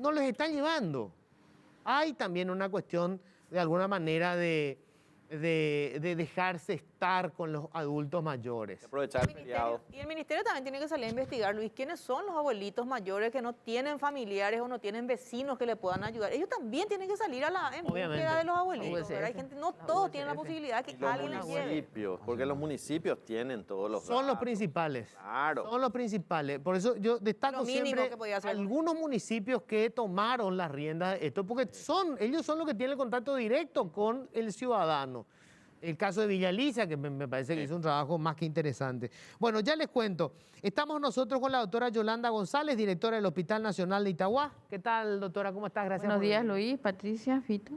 no los están llevando. Hay también una cuestión, de alguna manera, de dejarse estar con los adultos mayores. Aprovechar el feriado. Y el ministerio también tiene que salir a investigar, Luis, quiénes son los abuelitos mayores que no tienen familiares o no tienen vecinos que le puedan ayudar. Ellos también tienen que salir en búsqueda de los abuelitos, ¿verdad? Hay gente, no todos tienen la posibilidad de que Los alguien les lleve. municipios, porque los municipios tienen todos los Son los datos. principales. Claro. Son los principales. Por eso yo destaco Lo mínimo siempre que podía hacer. algunos municipios que tomaron las riendas de esto, porque ellos son los que tienen el contacto directo con el ciudadano. El caso de Villa Alicia, que me parece que hizo un trabajo más que interesante. Bueno, ya les cuento. Estamos nosotros con la doctora Yolanda González, directora del Hospital Nacional de Itagua. ¿Qué tal, doctora? ¿Cómo estás? Gracias. Buenos días, venir. Luis, Patricia, Fito,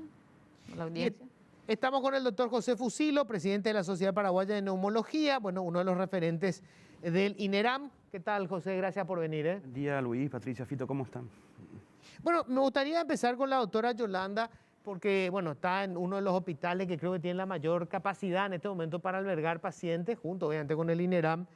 la audiencia. Estamos con el doctor José Fusilo, presidente de la Sociedad Paraguaya de Neumología, bueno, uno de los referentes del INERAM. ¿Qué tal, José? Gracias por venir. Buen día, Luis, Patricia, Fito, ¿cómo están? Bueno, me gustaría empezar con la doctora Yolanda, porque, bueno, está en uno de los hospitales que creo que tiene la mayor capacidad en este momento para albergar pacientes, junto, obviamente, con el INERAM.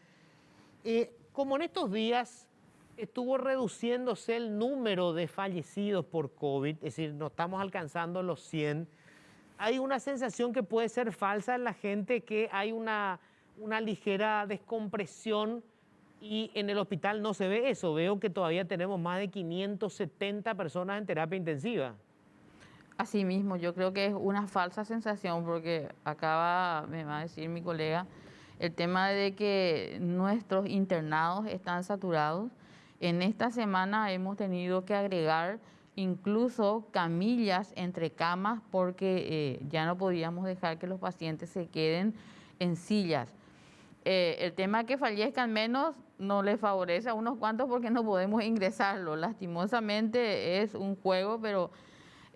Como en estos días estuvo reduciéndose el número de fallecidos por COVID, es decir, no estamos alcanzando los 100, hay una sensación que puede ser falsa en la gente, que hay una ligera descompresión y en el hospital no se ve eso. Veo que todavía tenemos más de 570 personas en terapia intensiva. Asimismo, yo creo que es una falsa sensación porque me va a decir mi colega, el tema de que nuestros internados están saturados. En esta semana hemos tenido que agregar incluso camillas entre camas porque ya no podíamos dejar que los pacientes se queden en sillas. El tema que fallezcan menos no les favorece a unos cuantos porque no podemos ingresarlo. Lastimosamente es un juego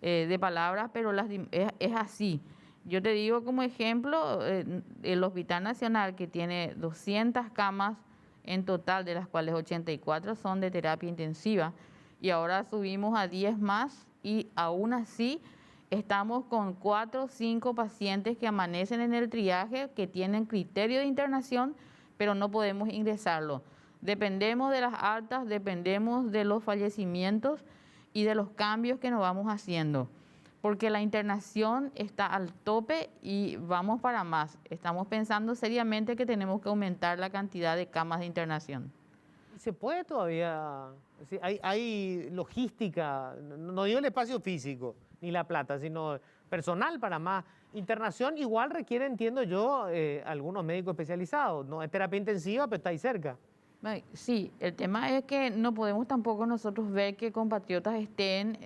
de palabras, pero es así. Yo te digo como ejemplo, el Hospital Nacional, que tiene 200 camas en total, de las cuales 84 son de terapia intensiva, y ahora subimos a 10 más, y aún así estamos con 4 o 5 pacientes que amanecen en el triaje, que tienen criterio de internación, pero no podemos ingresarlo. Dependemos de las altas, dependemos de los fallecimientos y de los cambios que nos vamos haciendo, porque la internación está al tope y vamos para más. Estamos pensando seriamente que tenemos que aumentar la cantidad de camas de internación. ¿Se puede todavía? Hay logística, no digo el espacio físico ni la plata, sino personal para más. Internación igual requiere, entiendo yo, algunos médicos especializados. No es terapia intensiva, pero está ahí cerca. Sí, el tema es que no podemos tampoco nosotros ver que compatriotas estén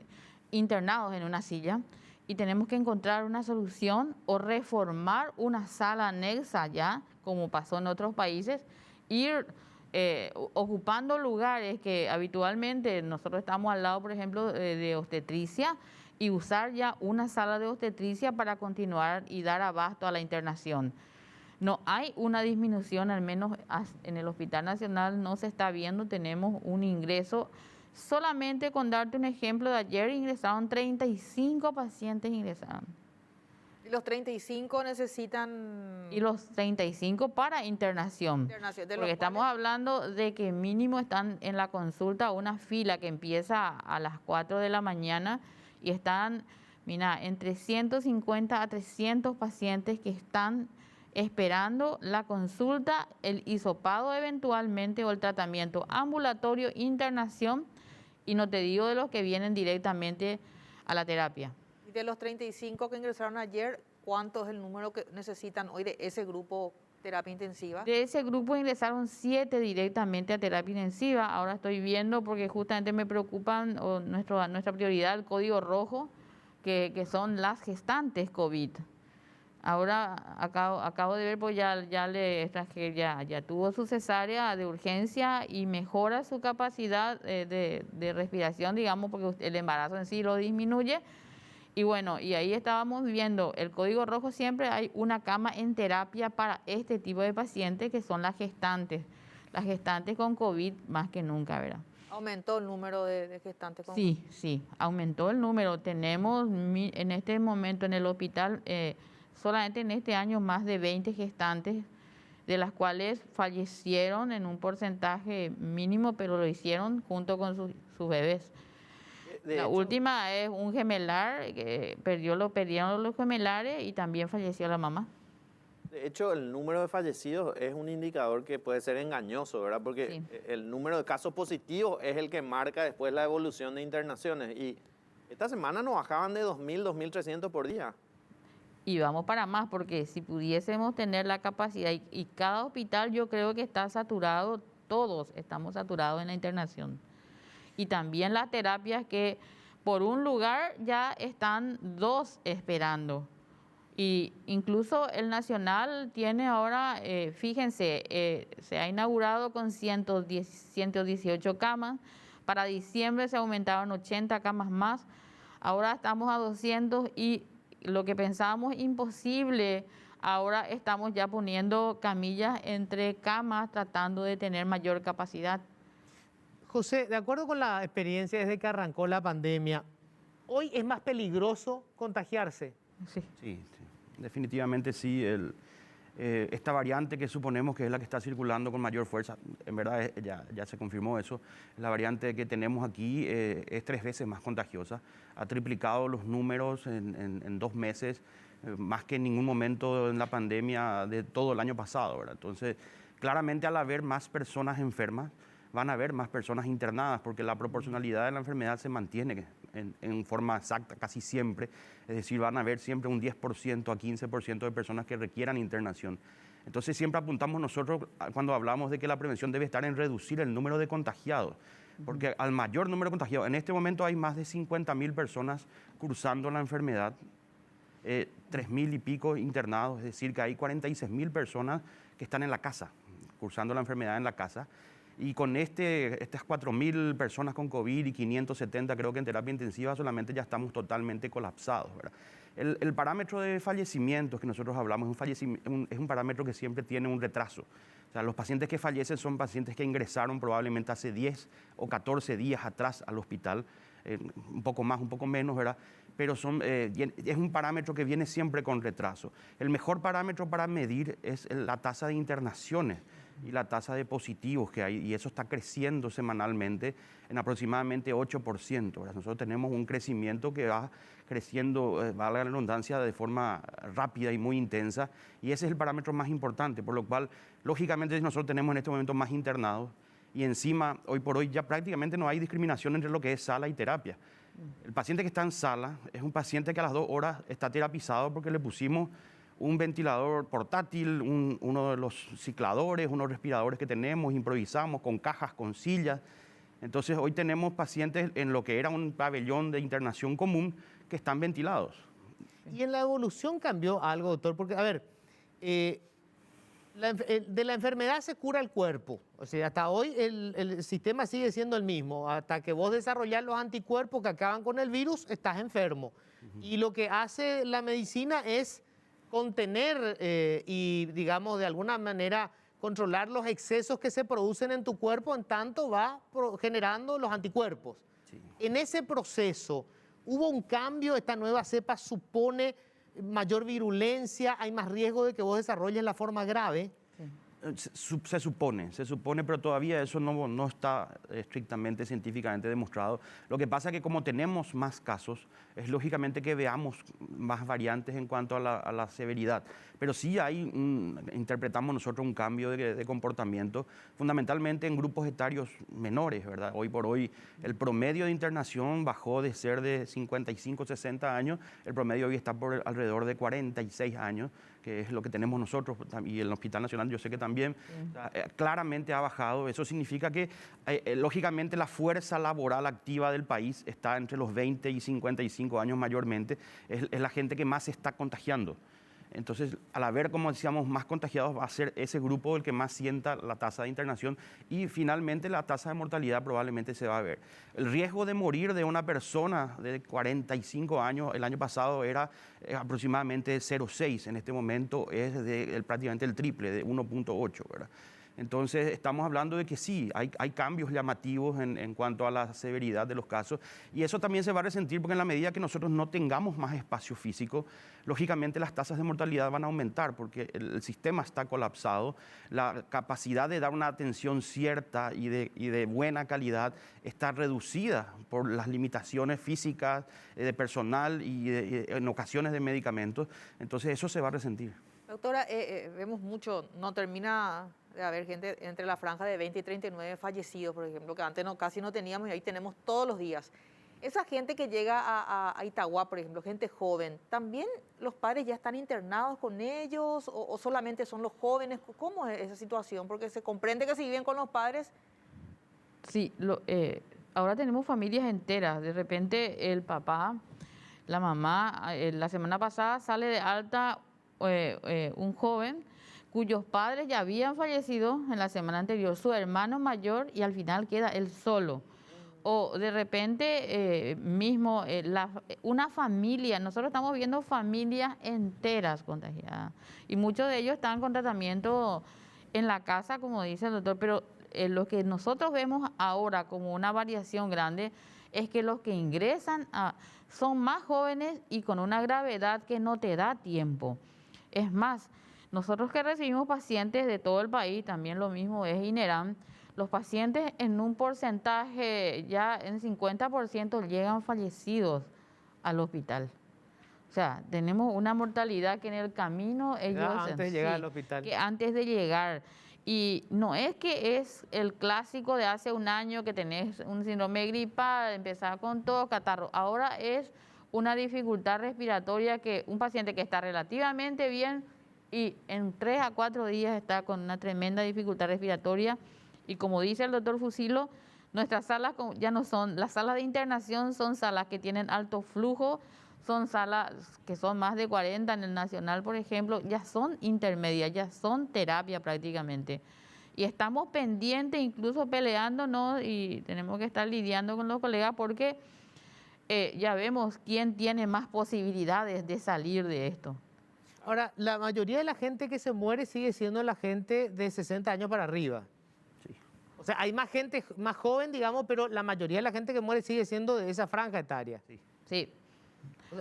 internados en una silla, y tenemos que encontrar una solución o reformar una sala anexa ya, como pasó en otros países, ir ocupando lugares que habitualmente nosotros estamos al lado, por ejemplo, de obstetricia, y usar ya una sala de obstetricia para continuar y dar abasto a la internación. No hay una disminución, al menos en el Hospital Nacional no se está viendo, tenemos un ingreso. Solamente con darte un ejemplo, de ayer ingresaron 35 pacientes ingresaron. ¿Y los 35 necesitan...? Y los 35 para internación. Porque estamos hablando de que mínimo están en la consulta una fila que empieza a las 4 de la mañana y están, mira, entre 150 a 300 pacientes que están esperando la consulta, el hisopado eventualmente o el tratamiento ambulatorio, internación, y no te digo de los que vienen directamente a la terapia. Y de los 35 que ingresaron ayer, ¿cuánto es el número que necesitan hoy de ese grupo terapia intensiva? De ese grupo ingresaron 7 directamente a terapia intensiva. Ahora estoy viendo porque justamente me preocupan, nuestra prioridad, el código rojo, que son las gestantes COVID. Ahora acabo de ver, pues ya tuvo su cesárea de urgencia y mejora su capacidad de respiración, digamos, porque el embarazo en sí lo disminuye. Y bueno, y ahí estábamos viendo el código rojo, siempre hay una cama en terapia para este tipo de pacientes que son las gestantes con COVID más que nunca, ¿verdad? ¿Aumentó el número de gestantes con COVID? Sí, aumentó el número. Tenemos en este momento en el hospital... solamente en este año más de 20 gestantes, de las cuales fallecieron en un porcentaje mínimo, pero lo hicieron junto con sus bebés. De La hecho, última es un gemelar que perdieron los gemelares y también falleció la mamá. de hecho, el número de fallecidos es un indicador que puede ser engañoso, ¿verdad? Porque Sí. el número de casos positivos es el que marca después la evolución de internaciones. Y esta semana nos bajaban de 2.000, 2.300 por día. Y vamos para más, porque si pudiésemos tener la capacidad, y cada hospital yo creo que está saturado, todos estamos saturados en la internación. Y también las terapias que por un lugar ya están dos esperando. Y incluso el Nacional tiene ahora, fíjense, se ha inaugurado con 118 camas. Para diciembre se aumentaron 80 camas más. Ahora estamos a 200 y lo que pensábamos imposible, ahora estamos ya poniendo camillas entre camas tratando de tener mayor capacidad. José, de acuerdo con la experiencia desde que arrancó la pandemia, ¿hoy es más peligroso contagiarse? Sí. Sí, definitivamente sí. Esta variante que suponemos que es la que está circulando con mayor fuerza, en verdad ya se confirmó eso, la variante que tenemos aquí es 3 veces más contagiosa, ha triplicado los números en 2 meses, más que en ningún momento en la pandemia de todo el año pasado, ¿verdad? Entonces, claramente al haber más personas enfermas, van a haber más personas internadas, porque la proporcionalidad de la enfermedad se mantiene en forma exacta casi siempre, es decir, van a haber siempre un 10% a 15% de personas que requieran internación. Entonces siempre apuntamos nosotros cuando hablamos de que la prevención debe estar en reducir el número de contagiados, porque al mayor número de contagiados, en este momento hay más de 50.000 personas cursando la enfermedad, 3.000 y pico internados, es decir, que hay 46.000 personas que están en la casa, cursando la enfermedad en la casa. Y con estas 4.000 personas con COVID y 570 creo que en terapia intensiva solamente ya estamos totalmente colapsados, ¿verdad? El parámetro de fallecimientos que nosotros hablamos es un parámetro que siempre tiene un retraso. O sea, los pacientes que fallecen son pacientes que ingresaron probablemente hace 10 o 14 días atrás al hospital, un poco más, un poco menos, ¿verdad? Pero es un parámetro que viene siempre con retraso. El mejor parámetro para medir es la tasa de internaciones y la tasa de positivos que hay, y eso está creciendo semanalmente en aproximadamente 8%. ¿Verdad? Nosotros tenemos un crecimiento que va creciendo, valga la redundancia, de forma rápida y muy intensa, y ese es el parámetro más importante, por lo cual, lógicamente, nosotros tenemos en este momento más internados, y encima, hoy por hoy, ya prácticamente no hay discriminación entre lo que es sala y terapia. El paciente que está en sala es un paciente que a las 2 horas está terapizado porque le pusimos un ventilador portátil, uno de los cicladores, unos respiradores que tenemos, improvisamos con cajas, con sillas. Entonces hoy tenemos pacientes en lo que era un pabellón de internación común que están ventilados. Y en la evolución cambió algo, doctor, porque, a ver, de la enfermedad se cura el cuerpo. O sea, hasta hoy el sistema sigue siendo el mismo. Hasta que vos desarrollás los anticuerpos que acaban con el virus, estás enfermo. Y lo que hace la medicina es contener y, digamos, de alguna manera controlar los excesos que se producen en tu cuerpo, en tanto va generando los anticuerpos. Sí. En ese proceso, ¿hubo un cambio? ¿Esta nueva cepa supone mayor virulencia? ¿Hay más riesgo de que vos desarrolles la forma grave? Se supone, pero todavía eso no está estrictamente científicamente demostrado. Lo que pasa es que como tenemos más casos, es lógicamente que veamos más variantes en cuanto a la severidad. Pero sí interpretamos nosotros un cambio de comportamiento, fundamentalmente en grupos etarios menores, ¿verdad? Hoy por hoy el promedio de internación bajó de ser de 55, 60 años, el promedio hoy está por alrededor de 46 años, que es lo que tenemos nosotros, y el Hospital Nacional yo sé que también, claramente ha bajado. Eso significa que, lógicamente, la fuerza laboral activa del país está entre los 20 y 55 años mayormente, es la gente que más se está contagiando. Entonces, al haber, como decíamos, más contagiados, va a ser ese grupo el que más sienta la tasa de internación y finalmente la tasa de mortalidad probablemente se va a ver. El riesgo de morir de una persona de 45 años el año pasado era aproximadamente 0,6. En este momento es prácticamente el triple, de 1,8, ¿verdad? Entonces, estamos hablando de que sí, hay cambios llamativos en cuanto a la severidad de los casos, y eso también se va a resentir porque en la medida que nosotros no tengamos más espacio físico, lógicamente las tasas de mortalidad van a aumentar porque el sistema está colapsado, la capacidad de dar una atención cierta y de buena calidad está reducida por las limitaciones físicas de personal y en ocasiones de medicamentos, entonces eso se va a resentir. Doctora, vemos mucho, no termina de haber gente entre la franja de 20 y 39 fallecidos, por ejemplo, que antes casi no teníamos y ahí tenemos todos los días. Esa gente que llega a Itagua, por ejemplo, gente joven, ¿también los padres ya están internados con ellos o solamente son los jóvenes? ¿Cómo es esa situación? Porque se comprende que si viven con los padres... Sí, ahora tenemos familias enteras. De repente el papá, la mamá, la semana pasada sale de alta un joven cuyos padres ya habían fallecido en la semana anterior, su hermano mayor, y al final queda él solo. O de repente una familia, nosotros estamos viendo familias enteras contagiadas y muchos de ellos están con tratamiento en la casa, como dice el doctor, pero lo que nosotros vemos ahora como una variación grande es que los que ingresan son más jóvenes y con una gravedad que no te da tiempo. Es más, nosotros que recibimos pacientes de todo el país, también lo mismo es INERAM, los pacientes en un porcentaje, ya en 50% llegan fallecidos al hospital. O sea, tenemos una mortalidad que en el camino ellos... antes de llegar al hospital. Que antes de llegar. Y no es que es el clásico de hace un año que tenés un síndrome gripal, empezar con tos, catarro. Ahora es una dificultad respiratoria que un paciente que está relativamente bien y en 3 a 4 días está con una tremenda dificultad respiratoria. Y como dice el doctor Fusilo, nuestras salas ya no son, las salas de internación son salas que tienen alto flujo, son salas que son más de 40 en el Nacional, por ejemplo, ya son intermedias, ya son terapia prácticamente. Y estamos pendientes, incluso peleándonos, y tenemos que estar lidiando con los colegas porque ya vemos quién tiene más posibilidades de salir de esto. Ahora, la mayoría de la gente que se muere sigue siendo la gente de 60 años para arriba. O sea, hay más gente más joven, digamos, pero la mayoría de la gente que muere sigue siendo de esa franja etaria. Sí.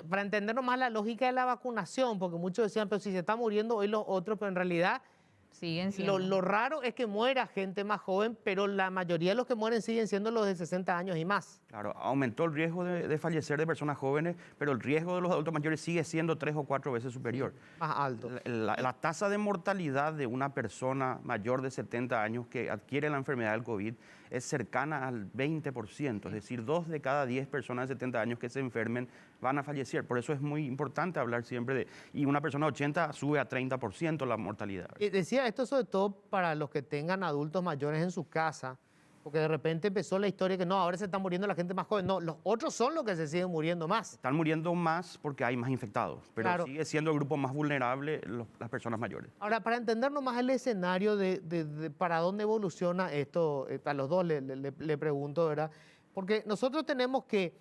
Para entendernos más la lógica de la vacunación, porque muchos decían, pero si se está muriendo hoy los otros, pero en realidad siguen siendo. Lo raro es que muera gente más joven, pero la mayoría de los que mueren siguen siendo los de 60 años y más. Claro, aumentó el riesgo de fallecer de personas jóvenes, pero el riesgo de los adultos mayores sigue siendo 3 o 4 veces superior. Más alto. La tasa de mortalidad de una persona mayor de 70 años que adquiere la enfermedad del COVID es cercana al 20%, es decir, 2 de cada 10 personas de 70 años que se enfermen van a fallecer. Por eso es muy importante hablar siempre de... Y una persona de 80 sube a 30% la mortalidad. Y decía esto sobre todo para los que tengan adultos mayores en su casa, porque de repente empezó la historia que no, ahora se está muriendo la gente más joven. No, los otros son los que se siguen muriendo más. Están muriendo más porque hay más infectados, pero claro, sigue siendo el grupo más vulnerable las personas mayores. Ahora, para entendernos más el escenario de para dónde evoluciona esto, a los dos le pregunto, ¿verdad? Porque nosotros tenemos que,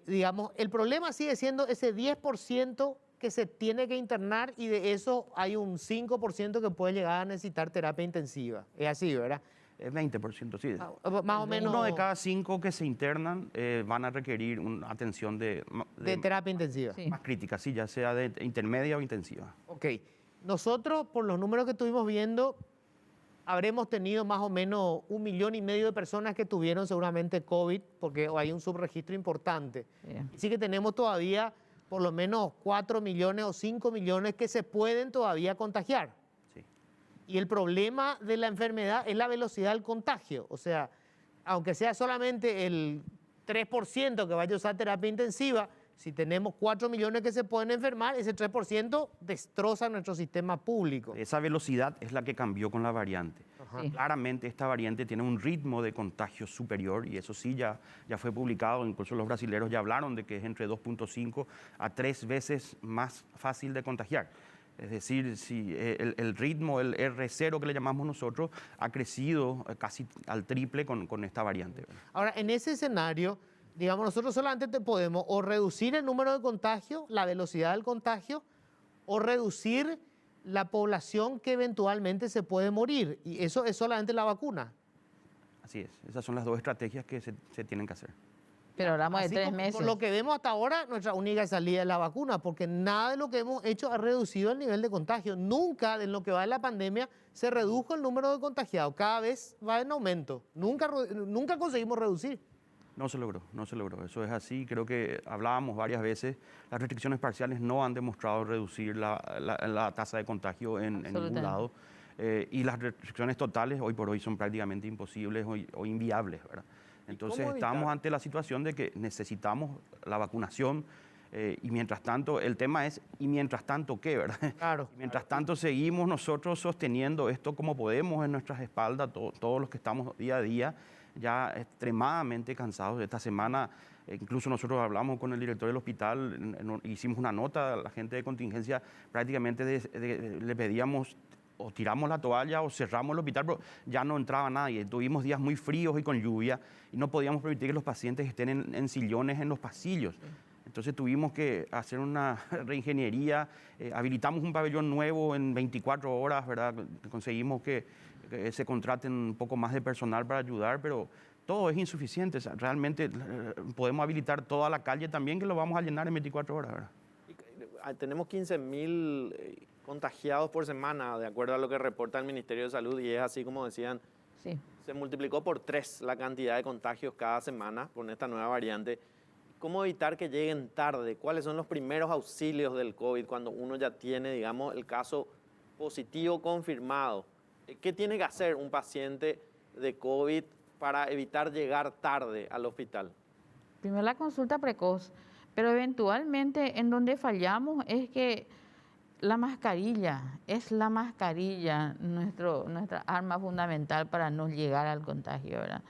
digamos, el problema sigue siendo ese 10% que se tiene que internar y de eso hay un 5% que puede llegar a necesitar terapia intensiva. Es así, ¿verdad? Es 20%, sí. Más o menos. 1 de cada 5 que se internan van a requerir una atención de terapia intensiva. Sí. Más crítica, sí, ya sea de intermedia o intensiva. Ok. Nosotros, por los números que estuvimos viendo, habremos tenido más o menos 1,5 millones de personas que tuvieron seguramente COVID, porque hay un subregistro importante. Yeah. Sí que tenemos todavía por lo menos 4 millones o 5 millones que se pueden todavía contagiar. Sí. Y el problema de la enfermedad es la velocidad del contagio. O sea, aunque sea solamente el 3% que vaya a usar terapia intensiva, si tenemos 4 millones que se pueden enfermar, ese 3% destroza nuestro sistema público. Esa velocidad es la que cambió con la variante. Sí. Claramente esta variante tiene un ritmo de contagio superior y eso sí ya fue publicado, incluso los brasileños ya hablaron de que es entre 2.5 a 3 veces más fácil de contagiar. Es decir, si el ritmo, el R0 que le llamamos nosotros, ha crecido casi al triple con esta variante. Ahora, en ese escenario, digamos, nosotros solamente podemos o reducir el número de contagios, la velocidad del contagio, o reducir la población que eventualmente se puede morir. Y eso es solamente la vacuna. Así es, esas son las dos estrategias que se tienen que hacer. Pero hablamos de Así 3 meses. Por lo que vemos hasta ahora, nuestra única salida es la vacuna, porque nada de lo que hemos hecho ha reducido el nivel de contagio. Nunca en lo que va de la pandemia se redujo el número de contagiados. Cada vez va en aumento. Nunca conseguimos reducir. No se logró, no se logró. Eso es así. Creo que hablábamos varias veces. Las restricciones parciales no han demostrado reducir la tasa de contagio en ningún lado. Y las restricciones totales hoy por hoy son prácticamente imposibles o inviables, ¿verdad? Entonces estamos ante la situación de que necesitamos la vacunación y mientras tanto, el tema es, ¿y mientras tanto qué, verdad? Claro. Mientras tanto seguimos nosotros sosteniendo esto como podemos en nuestras espaldas, todos los que estamos día a día, ya extremadamente cansados. Esta semana incluso nosotros hablamos con el director del hospital, hicimos una nota a la gente de contingencia, prácticamente le pedíamos o tiramos la toalla o cerramos el hospital, pero ya no entraba nadie. Tuvimos días muy fríos y con lluvia y no podíamos permitir que los pacientes estén en sillones en los pasillos. Entonces tuvimos que hacer una reingeniería, habilitamos un pabellón nuevo en 24 horas, ¿verdad? Conseguimos que se contraten un poco más de personal para ayudar, pero todo es insuficiente. O sea, realmente podemos habilitar toda la calle también, que lo vamos a llenar en 24 horas, ¿verdad? Tenemos 15.000 contagiados por semana, de acuerdo a lo que reporta el Ministerio de Salud, y es así como decían, Sí. se multiplicó por 3 la cantidad de contagios cada semana con esta nueva variante. ¿Cómo evitar que lleguen tarde? ¿Cuáles son los primeros auxilios del COVID cuando uno ya tiene, digamos, el caso positivo confirmado? ¿Qué tiene que hacer un paciente de COVID para evitar llegar tarde al hospital? Primero la consulta precoz, pero eventualmente en donde fallamos es que la mascarilla, es la mascarilla nuestra arma fundamental para no llegar al contagio, ¿verdad?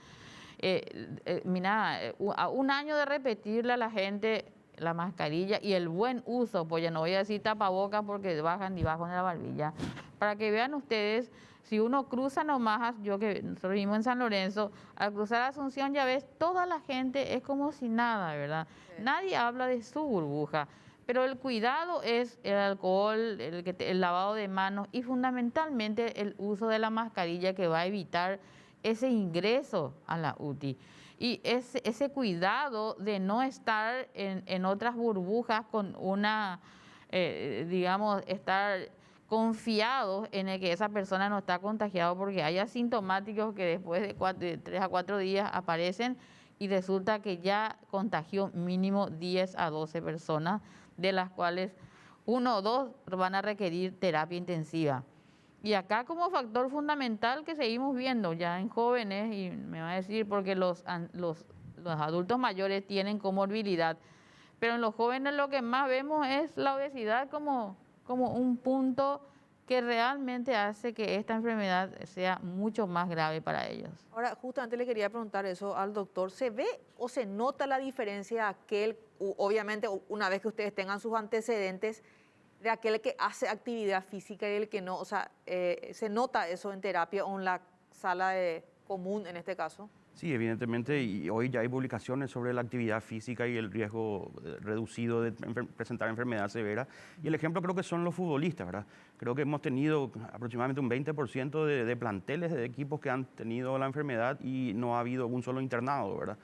Mira, a un año de repetirle a la gente la mascarilla y el buen uso, pues ya no voy a decir tapabocas porque bajan y bajan de la barbilla, para que vean ustedes, si uno cruza nomás, nosotros vivimos en San Lorenzo, al cruzar Asunción ya ves, toda la gente es como si nada, ¿verdad? Sí. Nadie habla de su burbuja, pero el cuidado es el alcohol, el lavado de manos y fundamentalmente el uso de la mascarilla que va a evitar ese ingreso a la UTI. Y ese cuidado de no estar en otras burbujas con digamos, estar confiados en el que esa persona no está contagiada, porque hay asintomáticos que después de 3 a 4 días aparecen y resulta que ya contagió mínimo 10 a 12 personas, de las cuales 1 o 2 van a requerir terapia intensiva. Y acá como factor fundamental que seguimos viendo ya en jóvenes, y me va a decir porque los adultos mayores tienen comorbilidad, pero en los jóvenes lo que más vemos es la obesidad como un punto que realmente hace que esta enfermedad sea mucho más grave para ellos. Ahora, justamente le quería preguntar eso al doctor. ¿Se ve o se nota la diferencia obviamente una vez que ustedes tengan sus antecedentes, de aquel que hace actividad física y el que no? O sea, ¿se nota eso en terapia o en la sala común en este caso? Sí, evidentemente, y hoy ya hay publicaciones sobre la actividad física y el riesgo reducido de presentar enfermedad severa. Y el ejemplo creo que son los futbolistas, ¿verdad? Creo que hemos tenido aproximadamente un 20% de planteles de equipos que han tenido la enfermedad y no ha habido un solo internado, ¿verdad?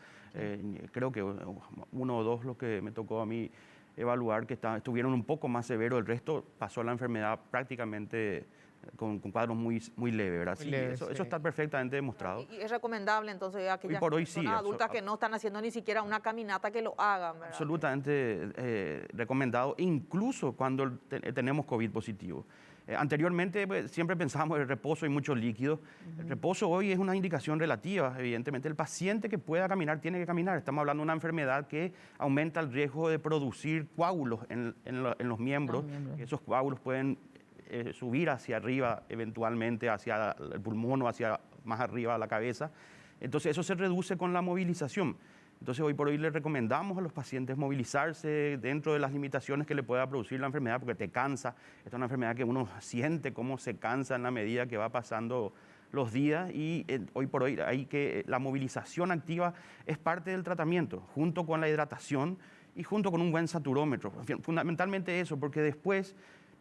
Creo que 1 o 2 los que me tocó a mí evaluar que estuvieron un poco más severos, el resto pasó la enfermedad prácticamente con cuadros muy leves, ¿verdad? Sí, eso está perfectamente demostrado. Y es recomendable entonces a aquellas personas adultas que no están haciendo ni siquiera una caminata que lo hagan, ¿verdad? Absolutamente recomendado, incluso cuando tenemos COVID positivo. Anteriormente pues, siempre pensábamos en el reposo y muchos líquidos. El reposo hoy es una indicación relativa, evidentemente. El paciente que pueda caminar tiene que caminar. Estamos hablando de una enfermedad que aumenta el riesgo de producir coágulos en los miembros. Esos coágulos pueden subir hacia arriba, eventualmente hacia el pulmón o hacia más arriba a la cabeza. Entonces eso se reduce con la movilización. Entonces hoy por hoy le recomendamos a los pacientes movilizarse dentro de las limitaciones que le pueda producir la enfermedad, porque te cansa. Esta es una enfermedad que uno siente cómo se cansa en la medida que va pasando los días, y hoy por hoy la movilización activa es parte del tratamiento, junto con la hidratación y junto con un buen saturómetro. Fundamentalmente eso, porque después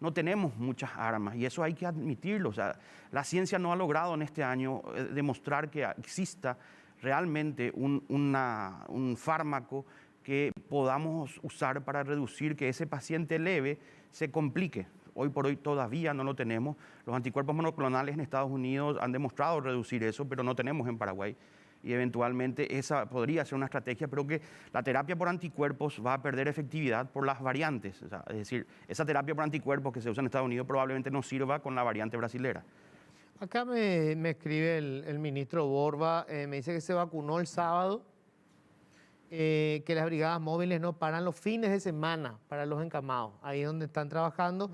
no tenemos muchas armas y eso hay que admitirlo. O sea, la ciencia no ha logrado en este año demostrar que exista realmente un fármaco que podamos usar para reducir que ese paciente leve se complique. Hoy por hoy todavía no lo tenemos. Los anticuerpos monoclonales en Estados Unidos han demostrado reducir eso, pero no tenemos en Paraguay. Y eventualmente esa podría ser una estrategia, pero que la terapia por anticuerpos va a perder efectividad por las variantes. O sea, es decir, esa terapia por anticuerpos que se usa en Estados Unidos probablemente no sirva con la variante brasilera. Acá me escribe el ministro Borba, me dice que se vacunó el sábado, que las brigadas móviles no paran los fines de semana para los encamados, ahí es donde están trabajando,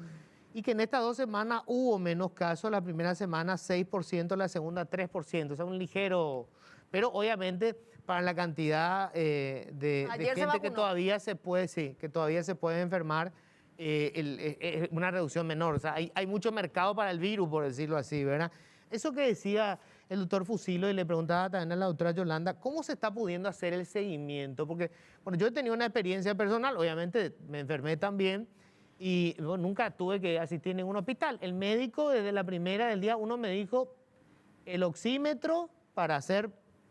y que en estas 2 semanas hubo menos casos, la primera semana 6%, la segunda 3%, o sea, un ligero... Pero obviamente para la cantidad de gente que todavía se puede, que todavía se puede enfermar, es una reducción menor. O sea, hay mucho mercado para el virus, por decirlo así, ¿verdad? Eso que decía el doctor Fusilo, y le preguntaba también a la doctora Yolanda, ¿cómo se está pudiendo hacer el seguimiento? Porque, bueno, yo he tenido una experiencia personal, obviamente me enfermé también, y bueno, nunca tuve que asistir a ningún hospital. El médico, desde la primera del día, uno me dijo, el oxímetro para hacer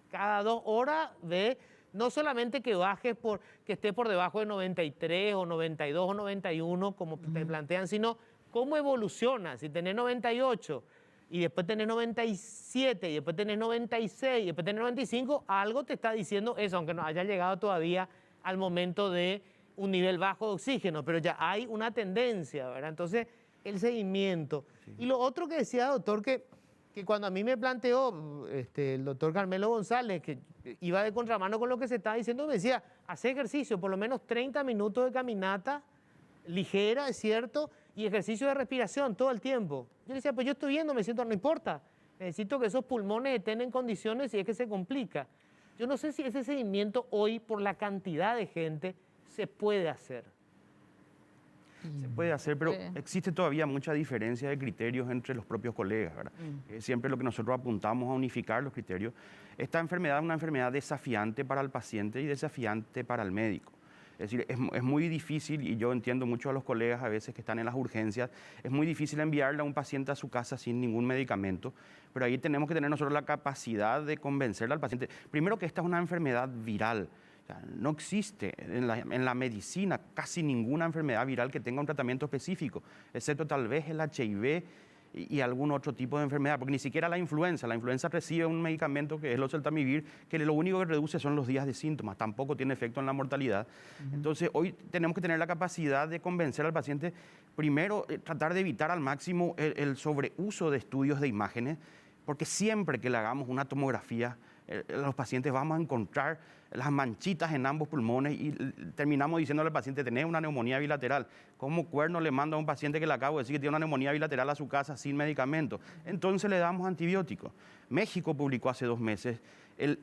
cada 2 horas de no solamente que bajes que esté por debajo de 93 o 92 o 91 como te plantean, sino cómo evoluciona. Si tenés 98 y después tenés 97 y después tenés 96 y después tenés 95, algo te está diciendo eso, aunque no haya llegado todavía al momento de un nivel bajo de oxígeno, pero ya hay una tendencia, ¿verdad? Entonces, el seguimiento. Sí. Y lo otro que decía, doctor, que cuando a mí me planteó el doctor Carmelo González, que iba de contramano con lo que se estaba diciendo, me decía, hace ejercicio, por lo menos 30 minutos de caminata ligera, es cierto, y ejercicio de respiración todo el tiempo. Yo le decía, pues yo estoy viendo, me siento, no importa, necesito que esos pulmones estén en condiciones y es que se complica. Yo no sé si ese seguimiento hoy, por la cantidad de gente, se puede hacer. Se puede hacer, pero existe todavía mucha diferencia de criterios entre los propios colegas, ¿verdad? Siempre lo que nosotros apuntamos a unificar los criterios. Esta enfermedad es una enfermedad desafiante para el paciente y desafiante para el médico. Es decir, es muy difícil, y yo entiendo mucho a los colegas a veces que están en las urgencias, es muy difícil enviarle a un paciente a su casa sin ningún medicamento, pero ahí tenemos que tener nosotros la capacidad de convencerle al paciente. Primero, que esta es una enfermedad viral. No existe en la medicina casi ninguna enfermedad viral que tenga un tratamiento específico, excepto tal vez el HIV y algún otro tipo de enfermedad, porque ni siquiera la influenza recibe un medicamento que es el oseltamivir, que lo único que reduce son los días de síntomas, tampoco tiene efecto en la mortalidad. Entonces hoy tenemos que tener la capacidad de convencer al paciente, primero tratar de evitar al máximo el sobreuso de estudios de imágenes, porque siempre que le hagamos una tomografía, los pacientes vamos a encontrar las manchitas en ambos pulmones y terminamos diciéndole al paciente, tenés una neumonía bilateral. ¿Cómo cuerno le mando a un paciente que le acabo de decir que tiene una neumonía bilateral a su casa sin medicamento? Entonces le damos antibióticos. México publicó hace 2 meses el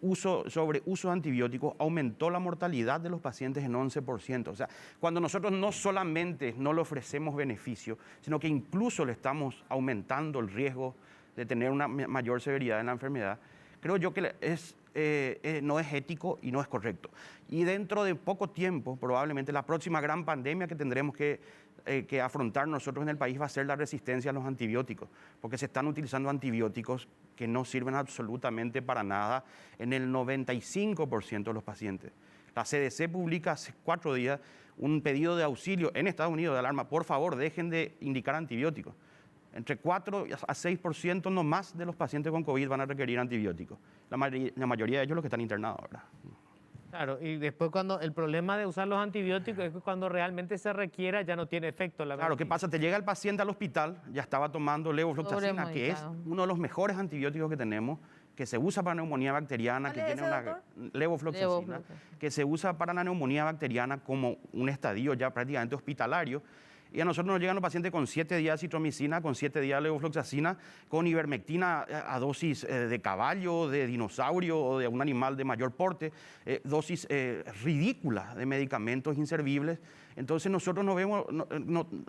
sobreuso de antibióticos aumentó la mortalidad de los pacientes en 11%. O sea, cuando nosotros no solamente no le ofrecemos beneficio, sino que incluso le estamos aumentando el riesgo de tener una mayor severidad en la enfermedad, creo yo que no es ético y no es correcto. Y dentro de poco tiempo, probablemente la próxima gran pandemia que tendremos que afrontar nosotros en el país va a ser la resistencia a los antibióticos, porque se están utilizando antibióticos que no sirven absolutamente para nada en el 95% de los pacientes. La CDC publica hace 4 días un pedido de auxilio en Estados Unidos de alarma, por favor, dejen de indicar antibióticos. Entre 4 a 6% no más de los pacientes con COVID van a requerir antibióticos. La mayoría de ellos los que están internados, ¿verdad? Claro, y después cuando el problema de usar los antibióticos es que cuando realmente se requiera ya no tiene efecto. Claro, ¿qué pasa? Te llega el paciente al hospital, ya estaba tomando levofloxacina, que es uno de los mejores antibióticos que tenemos, que se usa para neumonía bacteriana, que tiene una levofloxacina, que se usa para la neumonía bacteriana como un estadio ya prácticamente hospitalario. Y a nosotros nos llegan los pacientes con 7 días de citromicina, con 7 días de levofloxacina, con ivermectina a dosis de caballo, de dinosaurio o de un animal de mayor porte, dosis ridículas de medicamentos inservibles. Entonces nosotros nos vemos,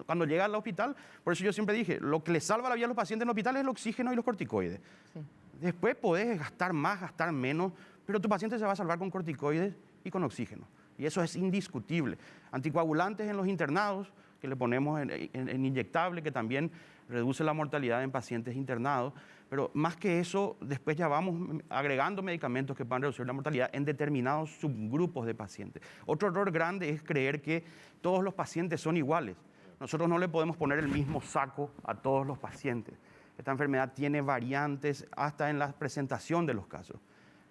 cuando llega al hospital, por eso yo siempre dije, lo que le salva la vida a los pacientes en el hospital es el oxígeno y los corticoides. Sí. Después podés gastar más, gastar menos, pero tu paciente se va a salvar con corticoides y con oxígeno. Y eso es indiscutible. Anticoagulantes en los internados, que le ponemos en inyectable, que también reduce la mortalidad en pacientes internados. Pero más que eso, después ya vamos agregando medicamentos que puedan reducir la mortalidad en determinados subgrupos de pacientes. Otro error grande es creer que todos los pacientes son iguales. Nosotros no le podemos poner el mismo saco a todos los pacientes. Esta enfermedad tiene variantes hasta en la presentación de los casos.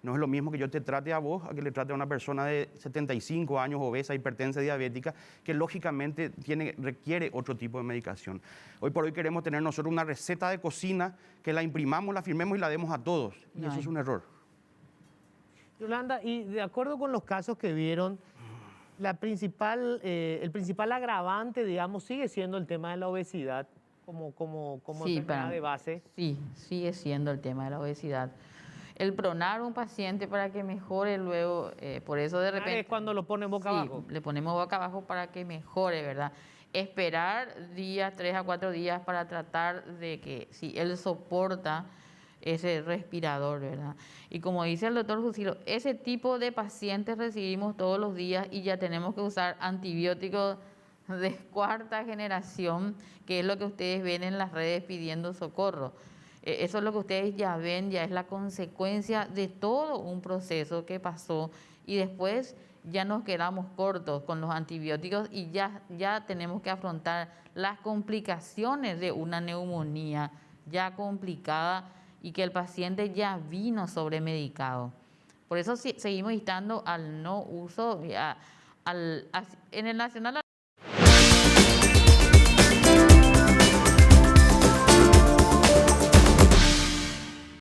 No es lo mismo que yo te trate a vos a que le trate a una persona de 75 años, obesa, hipertensa, diabética, que lógicamente requiere otro tipo de medicación. Hoy por hoy queremos tener nosotros una receta de cocina que la imprimamos, la firmemos y la demos a todos. Y eso es un error. Yolanda, y de acuerdo con los casos que vieron, el principal agravante, digamos, sigue siendo el tema de la obesidad como enfermedad de base. Sí, sigue siendo el tema de la obesidad. El pronar a un paciente para que mejore luego, por eso de repente... Es cuando lo ponen boca abajo. Le ponemos boca abajo para que mejore, ¿verdad? Esperar 3 a 4 días para tratar de que si él soporta ese respirador, ¿verdad? Y como dice el doctor Jusilo, ese tipo de pacientes recibimos todos los días y ya tenemos que usar antibióticos de 4ª generación, que es lo que ustedes ven en las redes pidiendo socorro. Eso es lo que ustedes ya ven, ya es la consecuencia de todo un proceso que pasó y después ya nos quedamos cortos con los antibióticos y ya tenemos que afrontar las complicaciones de una neumonía ya complicada y que el paciente ya vino sobremedicado. Por eso seguimos instando al no uso, en el Nacional